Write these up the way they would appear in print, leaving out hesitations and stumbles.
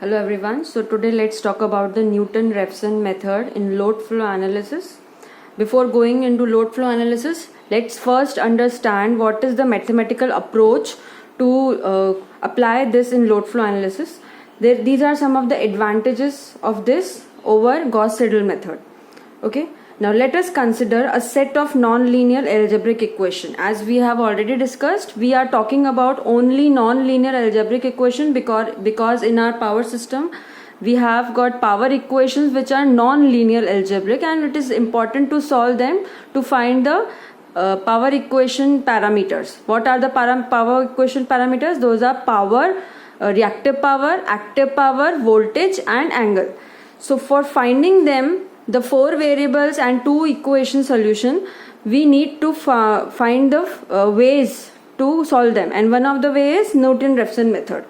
Hello everyone. So today let's talk about the Newton-Raphson method in load flow analysis. Before going into load flow analysis, let's first understand what is the mathematical approach to apply this in load flow analysis. These are some of the advantages of this over Gauss-Seidel method. Okay. Now let us consider a set of non-linear algebraic equation. As we have already discussed, we are talking about only non-linear algebraic equation because in our power system we have got power equations which are non-linear algebraic, and it is important to solve them to find the power equation parameters. What are the power equation parameters? Those are power, reactive power, active power, voltage and angle. So for finding them, the four variables and two equation solution, we need to find the ways to solve them, and one of the ways is Newton-Raphson method.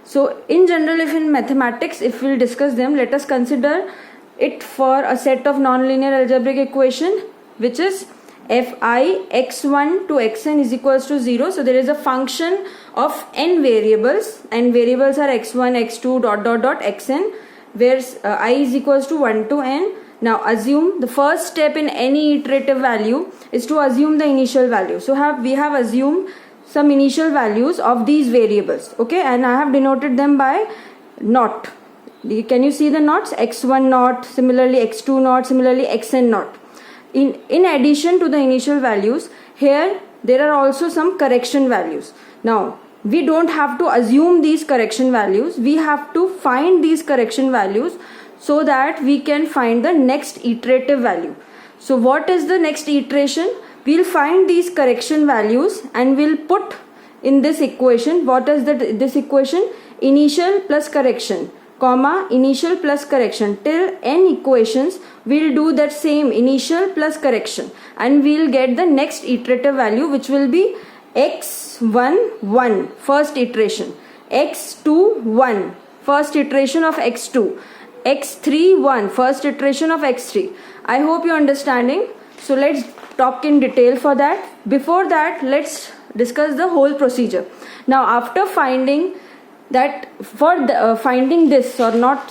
So in general, if in mathematics, if we'll discuss them, let us consider it for a set of nonlinear algebraic equation which is fi x1 to xn is equals to 0. So there is a function of n variables, and variables are x1, x2 dot dot dot xn, where I is equals to 1 to n. Now assume the first step in any iterative value is to assume the initial value. So we have assumed some initial values of these variables, okay, and I have denoted them by naught. Can you see the knots? x1 naught, similarly x2 naught, similarly xn naught. In addition to the initial values, here there are also some correction values. Now we don't have to assume these correction values, we have to find these correction values so that we can find the next iterative value. So what is the next iteration? We'll find these correction values and we'll put in this equation. What is this equation? Initial plus correction, comma, initial plus correction till n equations. We'll do that same initial plus correction and we'll get the next iterative value, which will be x1 1 first iteration, x2 1 first iteration of x2, x3 1 first iteration of x3. I hope you're understanding. So let's talk in detail for that. Before that, let's discuss the whole procedure. Now after finding that, for finding this, or not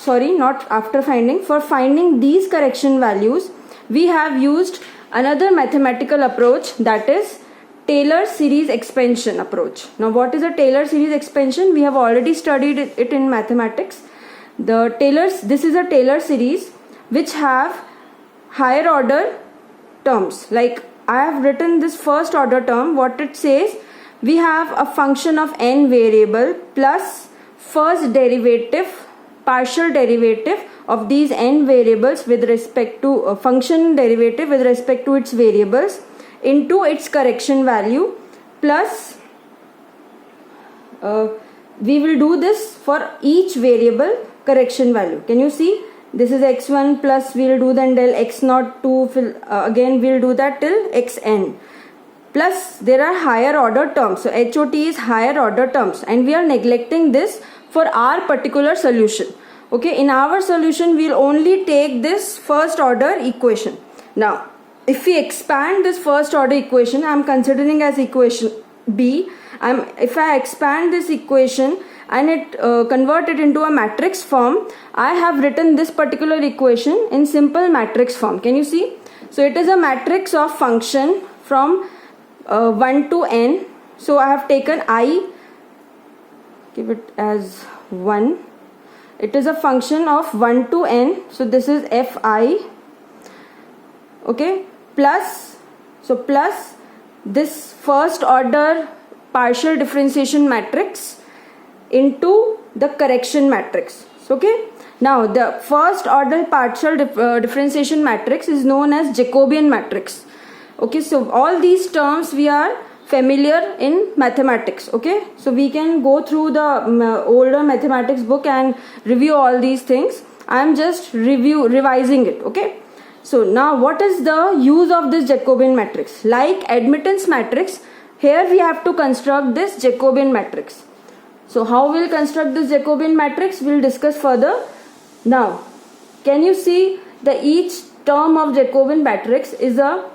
after finding, for finding these correction values, we have used another mathematical approach, that is Taylor series expansion approach. Now what is a Taylor series expansion? We have already studied it in mathematics. This is a Taylor series which have higher order terms. Like I have written this first order term. What it says, we have a function of n variable plus first derivative, partial derivative of these n variables with respect to a function derivative with respect to its variables into its correction value, plus we will do this for each variable correction value. Can you see? This is x1 plus we will do then del x0 to again we will do that till xn. Plus there are higher order terms. So HOT is higher order terms, and we are neglecting this for our particular solution. Okay, in our solution we will only take this first order equation. Now if we expand this first order equation, I am considering as equation B. If I expand this equation and it convert it into a matrix form, I have written this particular equation in simple matrix form. Can you see? So it is a matrix of function from 1 to n. So I have taken I, give it as 1. It is a function of 1 to n. So this is fi. Okay, plus this first order partial differentiation matrix into the correction matrix. Okay, now the first order partial differentiation matrix is known as Jacobian matrix. Okay, so all these terms we are familiar in mathematics. Okay, so we can go through the older mathematics book and review all these things. I am just revising it. Okay, so now what is the use of this Jacobian matrix? Like admittance matrix, here we have to construct this Jacobian matrix. So how we'll construct this Jacobian matrix, we'll discuss further. Now can you see the each term of Jacobian matrix is a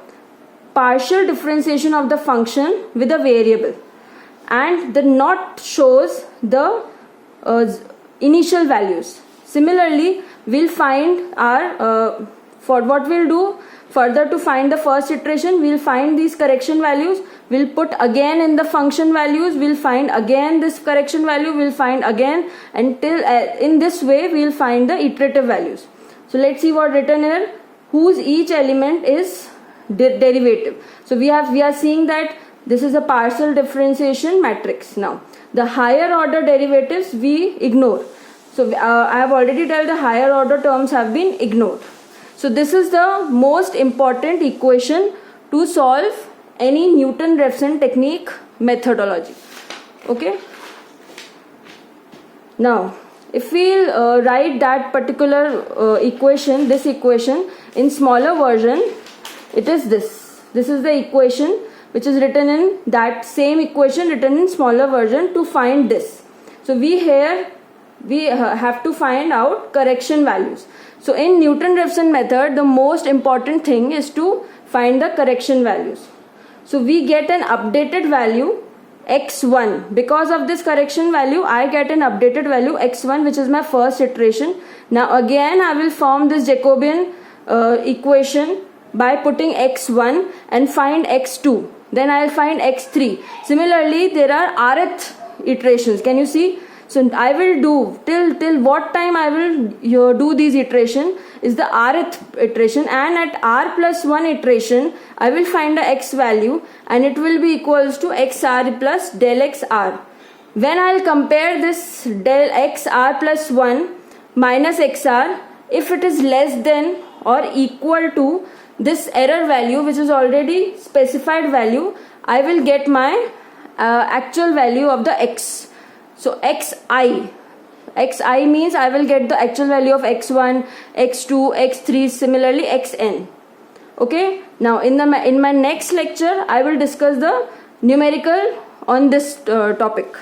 partial differentiation of the function with a variable, and the naught shows the initial values. Similarly, we'll find our for what we'll do further to find the first iteration, we'll find these correction values, we'll put again in the function values, we'll find again this correction value, we'll find again, until in this way we'll find the iterative values. So let's see what written here, whose each element is derivative. So we are seeing that this is a partial differentiation matrix. Now the higher order derivatives we ignore. So I have already told the higher order terms have been ignored. So this is the most important equation to solve any Newton-Raphson technique methodology. Okay. Now, if we write that particular equation, this equation in smaller version, it is this. This is the equation which is written in that same equation written in smaller version to find this. So we have to find out correction values. So in Newton-Raphson method, the most important thing is to find the correction values. So we get an updated value x1. Because of this correction value, I get an updated value x1, which is my first iteration. Now again I will form this Jacobian equation by putting x1 and find x2. Then I will find x3. Similarly, there are rth iterations. Can you see? So I will do till what time I will do these iteration is the rth iteration, and at r plus 1 iteration I will find the x value and it will be equals to xr plus del xr. When I will compare this del xr plus 1 minus xr, if it is less than or equal to this error value, which is already specified value, I will get my actual value of the x. So xi means I will get the actual value of x1, x2, x3, similarly xn. Okay. Now in my next lecture I will discuss the numerical on this topic.